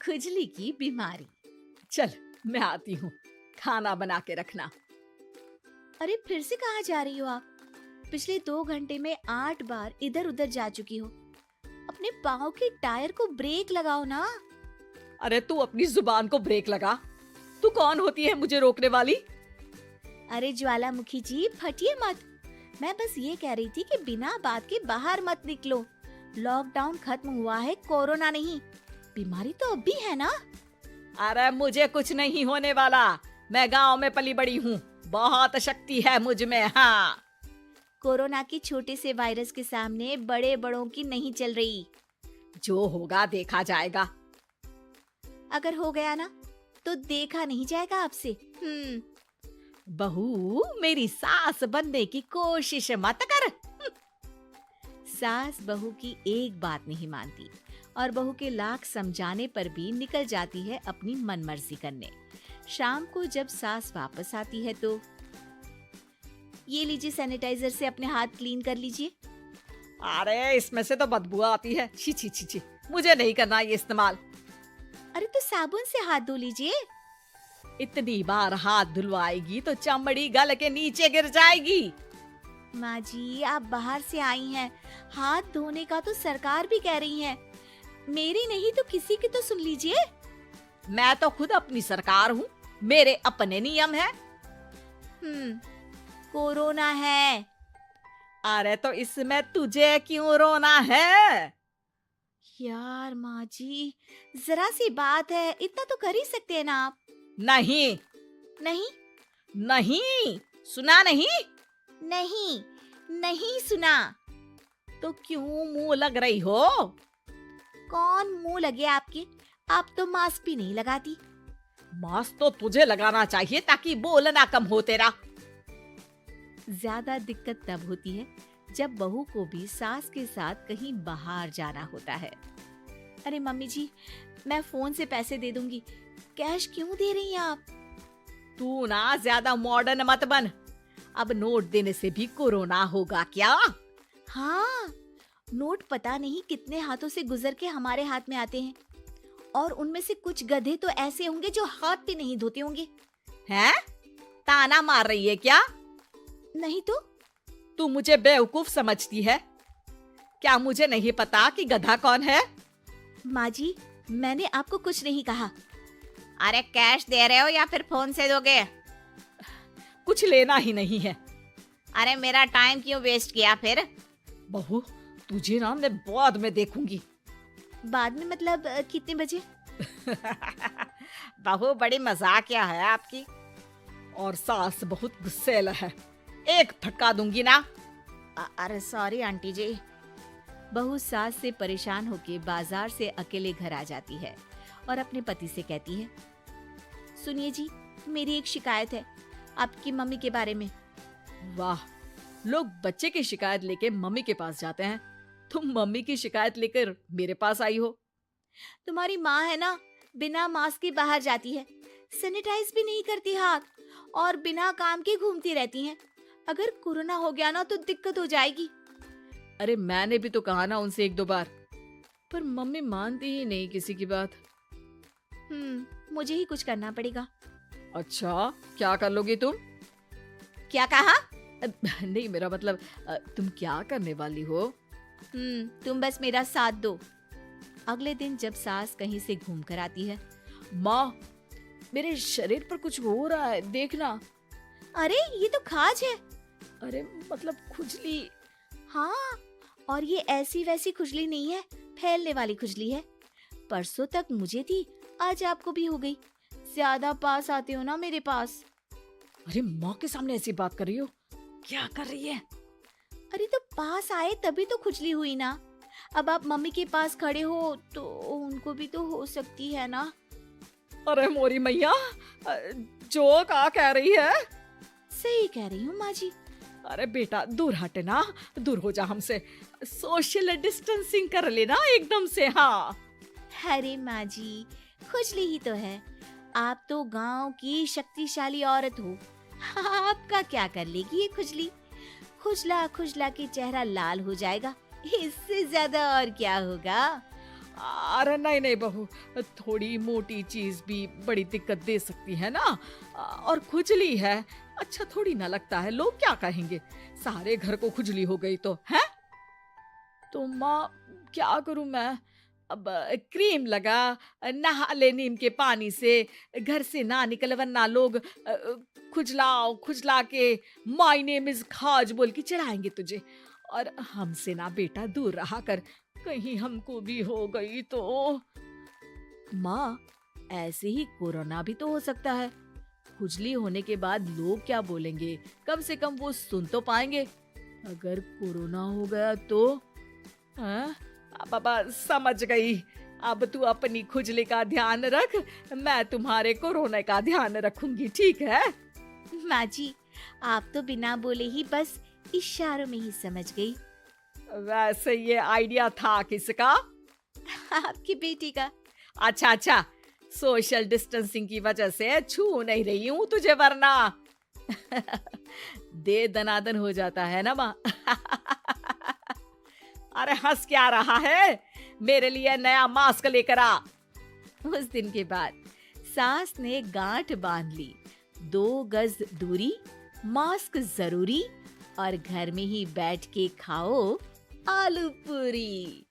खुजली की बीमारी। चल मैं आती हूँ, खाना बना के रखना। अरे फिर से कहाँ जा रही हो आप? पिछले 2 घंटे में 8 बार इधर उधर जा चुकी हो। अपने पाँव के टायर को ब्रेक लगाओ ना। अरे तू अपनी जुबान को ब्रेक लगा। तू कौन होती है मुझे रोकने वाली? अरे ज्वालामुखी जी, फटिए मत। मैं बस ये कह रही थी कि बिना बात के बाहर मत निकलो। लॉकडाउन खत्म हुआ है, कोरोना नहीं। बीमारी तो अब भी है ना। अरे मुझे कुछ नहीं होने वाला। मैं गांव में पली बड़ी हूँ, बहुत शक्ति है मुझ में। हाँ, कोरोना के छोटे से वायरस के सामने बड़े बड़ों की नहीं चल रही। जो होगा देखा जाएगा। अगर हो गया ना तो देखा नहीं जाएगा आपसे। बहू, मेरी सास बनने की कोशिश मत कर। सास बहू की एक बात नहीं मानती और बहू के लाख समझाने पर भी निकल जाती है अपनी मनमर्जी करने। शाम को जब सास वापस आती है तो ये लीजिए, सैनिटाइजर से अपने हाथ क्लीन कर लीजिए। अरे इसमें से तो बदबू आती है। छी छी छी छी, मुझे नहीं करना ये इस्तेमाल। अरे तो साबुन से हाथ धो लीजिए। इतनी बार हाथ धुलवाएगी तो चमड़ी गल के नीचे गिर जाएगी। माँ जी, आप बाहर से आई हैं, हाथ धोने का तो सरकार भी कह रही है। मेरी नहीं तो किसी की तो सुन लीजिए। मैं तो खुद अपनी सरकार हूँ, मेरे अपने नियम है। कोरोना है। अरे तो इसमें तुझे क्यों रोना है? यार माँ जी, जरा सी बात है, इतना तो कर ही सकते हैं ना आप। नहीं नहीं नहीं, सुना नहीं? नहीं नहीं सुना। तो क्यों मुंह लग रही हो? कौन मुंह लगे आपके? आप तो मास्क भी नहीं लगाती। मास्क तो तुझे लगाना चाहिए ताकि बोलना कम हो तेरा। ज्यादा दिक्कत तब होती है जब बहू को भी सास के साथ कहीं बाहर जाना होता है। अरे मम्मी जी, मैं फोन से पैसे दे दूंगी, कैश क्यों दे रही हैं आप? तू ना ज्यादा मॉडर्न मत बन। अब नोट देने से भी कोरोना होगा क्या? हाँ, नोट पता नहीं कितने हाथों से गुजर के हमारे हाथ में आते हैं, और उनमें से कुछ गधे तो ऐसे होंगे जो हाथ भी नहीं धोते होंगे। हैं? ताना मार रही है क्या? नहीं तो। तू मुझे बेवकूफ समझती है क्या? मुझे नहीं पता कि गधा कौन है? माँ जी, मैंने आपको कुछ नहीं कहा। अरे कैश दे रहे हो या फिर फोन से दोगे? कुछ लेना ही नहीं है। अरे मेरा टाइम क्यों वेस्ट किया फिर? बहू, तुझे ना मैं बाद में देखूंगी। बाद में मतलब कितने बजे? बहू बड़ी मजाकिया है आपकी। और सास बहुत गुस्सेल है, एक फटका दूंगी ना। अरे सॉरी आंटी जी। बहू सास से परेशान होके बाजार से अकेले घर आ जाती है और अपने पति से कहती है, सुनिए जी, मेरी एक शिकायत है आपकी मम्मी के बारे में। वाह, लोग बच्चे की शिकायत लेके मम्मी के पास जाते हैं, तुम मम्मी की शिकायत लेकर मेरे पास आई हो। तुम्हारी माँ है ना, बिना मास्क के बाहर जाती है, सैनिटाइज भी नहीं करती हाथ, और बिना काम के घूमती रहती हैं। अगर कोरोना हो गया ना तो दिक्कत हो जाएगी। अरे मैंने भी तो कहा ना उनसे 1-2 बार, पर मम्मी मानती ही नहीं किसी की बात। मुझे ही कुछ करना पड़ेगा। अच्छा, क्या कर लोगी तुम? क्या कहा? नहीं, मेरा मतलब तुम क्या करने वाली हो? तुम बस मेरा साथ दो। अगले दिन जब सास कहीं से घूम कर आती है, माँ, मेरे शरीर पर कुछ हो रहा है, देखना। अरे ये तो खाज है। अरे मतलब खुजली। हाँ, और ये ऐसी वैसी खुजली नहीं है, फैलने वाली खुजली है। परसों तक मुझे थी, आज आपको भी हो गई। ज्यादा पास आते हो ना मेरे पास। अरे माँ के सामने ऐसी बात कर रही हो? क्या कर रही है? अरे तो पास आए तभी तो खुजली हुई ना। अब आप मम्मी के पास खड़े हो तो उनको भी तो हो सकती है ना। अरे मोरी मैया, जो का कह रही है? सही कह रही हूँ माँ जी। अरे बेटा, दूर हटे ना, दूर हो जा हमसे। सोशल डिस्टेंसिंग कर लेना एकदम से। हाँ, अरे माँ जी, खुजली ही तो है। आप तो गांव की शक्तिशाली औरत हो, आपका क्या कर लेगी ये खुजली? खुजला खुजला के चेहरा लाल हो जाएगा, इससे ज्यादा और क्या होगा? अरे नहीं नहीं बहू, थोड़ी मोटी चीज भी बड़ी दिक्कत दे सकती है ना। और खुजली है, अच्छा थोड़ी ना लगता है, लोग क्या कहेंगे, सारे घर को खुजली हो गई तो है। तो माँ क्या करूं मैं, अब क्रीम लगा, नहा ले नीम के पानी से, घर से ना निकल वरना लोग खुजलाओ खुजला के माय नेम इज खाज बोल के चढ़ाएंगे तुझे। और हमसे ना बेटा दूर रहा कर, कहीं हमको भी हो गई तो। माँ, ऐसे ही कोरोना भी तो हो सकता है। खुजली होने के बाद लोग क्या बोलेंगे, कम से कम वो सुन तो पाएंगे। अगर कोरोना हो गया तो? हाँ, बाबा समझ गई, अब तू अपनी खुजली का ध्यान रख, मैं तुम्हारे कोरोना का ध्यान रखूंगी, ठीक है। माँ जी, आप तो बिना बोले ही बस इशारों में ही समझ गई। वैसे ये आइडिया था किसका? आपकी बेटी का। अच्छा अच्छा, सोशल डिस्टेंसिंग की वजह से छू नहीं रही हूँ तुझे वरना दे दनादन हो जाता है ना माँ। अरे हंस क्या रहा है, मेरे लिए नया मास्क लेकर आ। उस दिन के बाद सास ने गांठ बांध ली, 2 गज दूरी, मास्क जरूरी, और घर में ही बैठ के खाओ आलू पूरी।